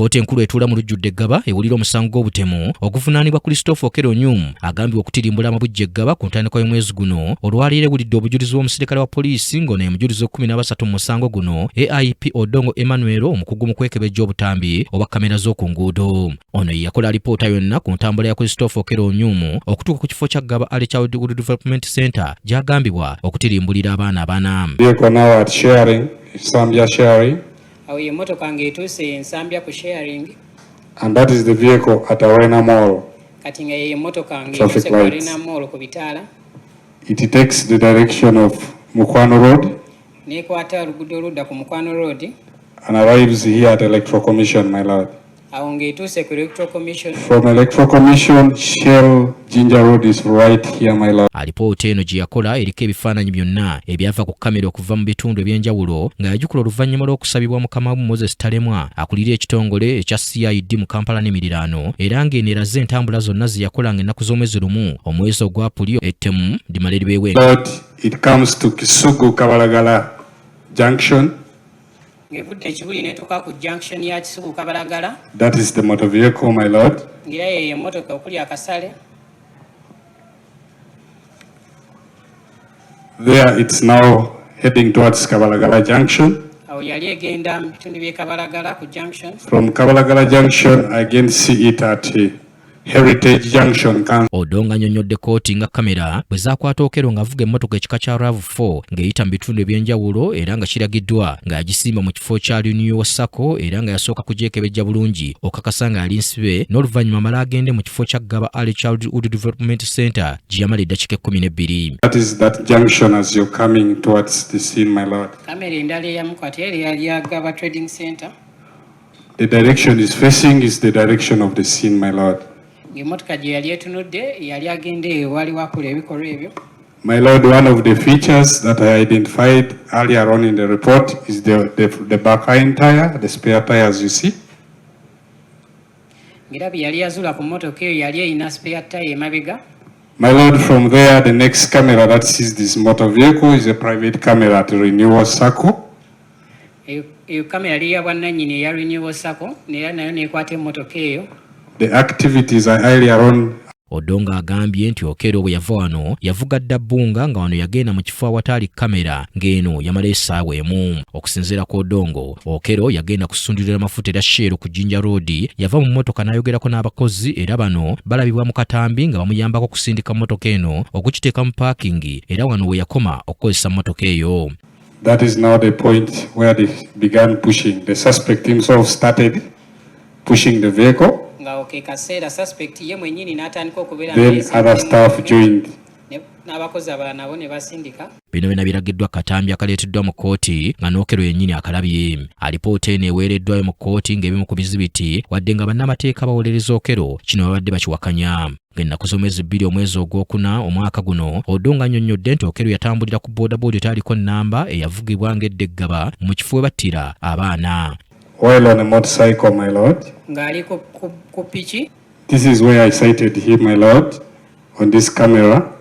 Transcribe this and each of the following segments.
Kkooti enkulu etuula mu lujjudde Eggaba ewulira omusango gw'obutemu oguvunaanibwa Christopher Okello Onyum agambibwa okutirimbula amabujje Eggaba ku ntandikwa y'omwezi guno olwaleero ewulidde obujulizi bw'omusirikale wa poliisi ng'ono ye mujulizi 13 mu musango guno AIP Odongo Emmanuel omukugu mu kwekebejja obutambi obwa kamera z'oku nguudo. Ono ye yakola alipoota yonna ku ntambula ya Christopher Okello Onyum okutuuka ku kifo kya Eggaba Early Childhood Development Center gy'agambibwa okutirimbulira abaana abana. Ye motoka ng'etuuse Nsambya ku sharing. And that is the vehicle at Arena Mall. Kati nga ye motoka ng'etuuse ku Arena Mall ku bitaala. It takes the direction of Mukwano Road. N'ekwata oluguudo oludda ku Mukwano Road. And arrives here at Electoral Commission, my lord. Awo ng'etuuse ku Electoral Commission. From Electoral Commission, Shell Ginger Road is right here, my lord. Alipoota eno gye yakola eriko ebifaananyi byonna ebyava ku kamera okuva mu bitundu eby'enjawulo nga yagikola oluvannyuma lw'okusabibwa Mukama Moses Talemwa akulira ekitongole ekya CID mu Kampala n'emiriraano era ng'eneraze entambula zonna ze yakolanga ennaku z'omwezi lumu omwezi ogwa Apuli ettemu limale libeewe. Lord, it comes to Kisugu Kabalagala Junction. Ekibuli n'etuuka ku junction ya Kisugu Kabalagala. That is the motor vehicle, my lord. Ngira ye motoka okuli akasale. There it's now heading towards Kabalagala Junction. Yali egenda mu bitundu by'e Kabalagala ku junction. From Kabalagala Junction, I again see it at Heritage Junction. Odongo annyonnyodde kkooti nga kamera bwe zaakwata Okello ng'avuga emmotoka ekika kya RAV4 ng'eyita mu bitundu eby'enjawulo era nga kiragiddwa nga yagisimba mu kifo kya Renewal Sacco era nga yasooka kugyekebejja bulungi okakasa ng'ali nsibe n'oluvannyuma amala agende mu kifo kya Eggaba Early Childhood Development Center gye yamala eddakiika 12. That is that junction as you're coming towards the scene, my lord. Kamera endala eyamukwata eri yali ya Eggaba Trading Center. The direction is facing is the direction of the scene, my lord. Emotoka gye yali etunudde yali agenda ewali wakola ebikolwa ebyo. My lord, one of the features that I identified earlier on in the report is the back hind tire, the spare tire as you see. Ngirabi yali yazula ku motoka eyo yali eyina spare tire emabega. My lord, from there the next camera that sees this motor vehicle is a private camera at Renewal Sacco. Eyo kamera yali ya bwannannyini eya Renewal Sacco neera nayo neekwata emmotoka eyo. The activities are earlier on. Odongo agambye nti Okello bwe yava wano yavuga dda bbunga nga wano yagenda mu kifo awataali kamera ng'eno yamala essaawa emu. Okusinziira ku Odongo, Okello yagenda kusundulira amafuta era Shell ku Jinja Road yava mu mmotoka n'ayogerako n'abakozi era bano balabibwa mu katambi nga bamuyambako kusindika mmotoka eno okugiteeka mu paakingi era wano we yakoma okukozesa mmotoka eyo. That is now the point where they began pushing. The suspect himself started pushing the vehicle. Then other staff joined. Bino byonna biragiddwa katambi akaleeteddwa mu kkooti nga n'Okello yennyini akalabye. Alipoota eno eweereddwayo mu kkooti ng'ebimu ku bizibiti wadde nga bannamateeka bawolereza Okello kino babadde bakiwakanya. Ng'ennaku z'omwezi 2 omwezi ogwokuna omwaka guno Odongo annyonnyodde nti Okello yatambulira ku boodabooda etaaliko nnamba eyavugibwa ng'edda Eggaba mu kifo we battira abaana. While on a motorcycle, my lord. This is where I sighted him, my lord, on this camera.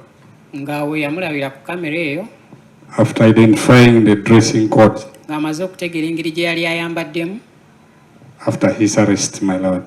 After identifying the dressing code. After his arrest, my lord.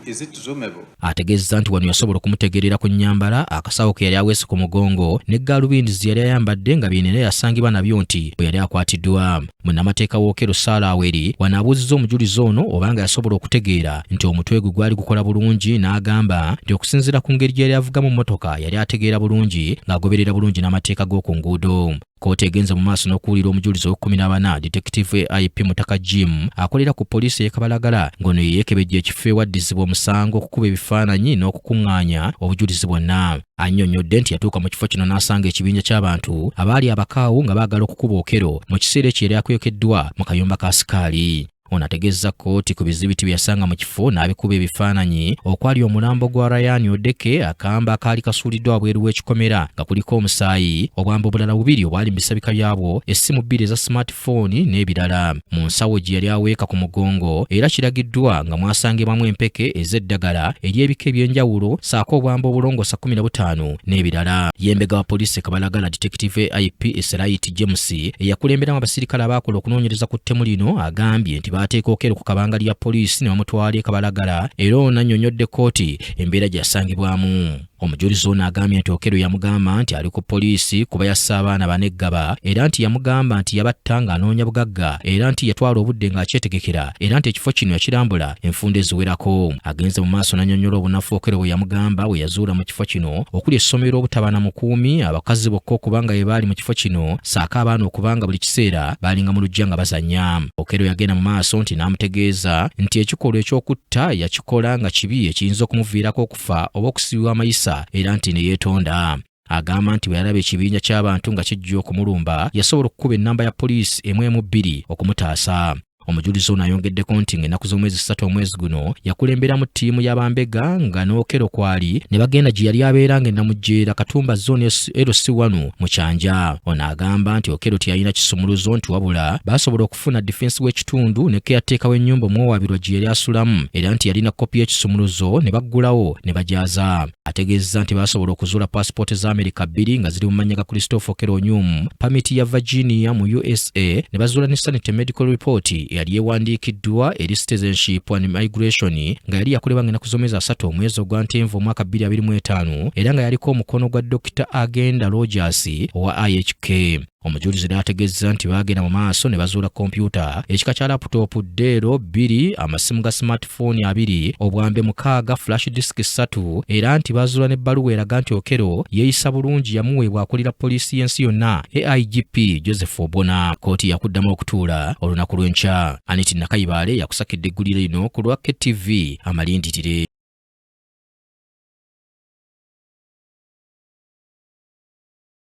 Is it zoomable? Ategeezza nti wano yasobola okumutegeerera ku nnyambala akasawo ke yali aweese ku mugongo ne gaalubindi ze yali ayambadde nga byinene yasangibwa nabyo nti bwe yali akwatiddwa. Munnamateeka w'Okello Sarah Aweri wano abuuzizza omujulizi ono obanga yasobola okutegeera nti omutwe gwe gwali gukola bulungi n'agamba nti okusinziira ku ngeri gye yali avuga mu mmotoka yali ategeera bulungi ng'agoberera bulungi n'amateeka g'oku nguudo. Kkooti egenze mu maaso n'okuwulira omujulizi ow'e14 Detective AIP Mutaka Jim akolera ku poliisi y'e Kabalagala ng'ono ye yeekebejja ekifo ewaddizibwa omusango okukuba ebifaananyi n'okukuŋŋaanya obujulizi bwonna. Annyonnyodde nti yatuuka mu kifo kino n'asanga ekibinja ky'abantu abaali abakaawu nga baagala okukuba Okello mu kiseera ekyo yali akwekeddwa mu kayumba ka sikaali. Ono ategeeza kkooti ku bizibiti bye yasanga mu kifo n'abikuba ebifaananyi okwali omulambo gwa Ryan Odeke akamba akaali kasuuliddwa wabweru w'ekikomera nga kuliko omusaayi, obwambo bulala bubiri obwali mu bisabika byabwo, essimu bbiri eza smartphone n'ebirala. Mu nsawo gye yali aweeka ku mugongo era kiragiddwa nga mwasangibwamu empeke ez'eddagala ery'ebika eby'enjawulo ssaako obwambo obulongosa 15 n'ebirala. Yembega wa poliisi Kabalagala Detective IP Esrait James eyakulemberamu abasirikale abaakola okunoonyereza ku ttemu lino agambye nti baateeka Okello ku kabanga lya poliisi ne bamutwala e Kabalagala era ono annyonnyodde kkooti embeera gye yasangibwamu. Omujulizi ono agambye nti Okello yamugamba nti ali ku poliisi kuba yasse abaana baneggaba era nti yamugamba nti yabatta ng'anoonya bugagga era nti yatwala obudde ng'akyetegekera era nti ekifo kino yakirambula enfunda eziwerako. Agenze mu maaso n'annyonnyola obunafu Okello bwe yamugamba bwe yazuula mu kifo kino okuli essomero obutabana mukuumi, abakazi bokka okuba nga be baali mu kifo kino ssaako abaana okuba nga buli kiseera baalinga mu lujja nga bazannya. Okello yagenda mu maaso nti n'amutegeeza nti ekikolwa eky'okutta yakikola nga kibi ekiyinza okumuviirako okufa oba okusibibwa amayisa era nti ne yeetonda. Agamba nti bwe yalaba ekibinja ky'abantu nga kijja okumulumba yasobola okukuba ennamba ya poliisi 112 okumutaasa. Omujulizi ono ayongeddeko nti ng'ennaku z'omwezi 3 omwezi guno yakulemberamu ttiimu y'abambega nga n'Okello kwali ne bagenda gye yali abeeranga Namujjeera Katumba Zone LC1 mu Kyanja. Ono agamba nti Okello teyalina kisumuluzo nti wabula baasobola okufuna defense w'ekitundu ne keyateeka w'ennyumba omuwawaabirwa gye yali asulamu era nti yalina kopi y'ekisumuluzo ne baggulawo ne bajaaza. Ategeezza nti baasobola okuzuula paasipooti za Amerika 2 nga ziri mu mannya ga Christopher Okello Onyum, pamiti ya Virginia mu USA ne bazuula ne Sanitary Medical Report yali ewandiikiddwa eri Citizenship and Migration nga yali yakolebwa ng'ennaku z'omwezi 3 omwezi ogwa Ntenvu omwaka 2025 era nga yaliko omukono gwa Dr. Agenda Rogers owa IHK. Omujulizi n'ategeeza nti baagenda mu maaso ne bazuula kompyuta, ekika kya laputopu Dell 2, amasimu ga smartphone 2, obwambe 6, flash disk 3 era nti bazuula n'ebbaluwa eraga nti Okello yeeyisa bulungi yamuweebwa akulira poliisi y'ensi yonna AIGP Joseph Obona. Kkooti yakuddamu okutuula olunaku lw'enkya. Aniti Nakayibaale yakusakidde eggulire lino ku lwa KTV Amalinditire.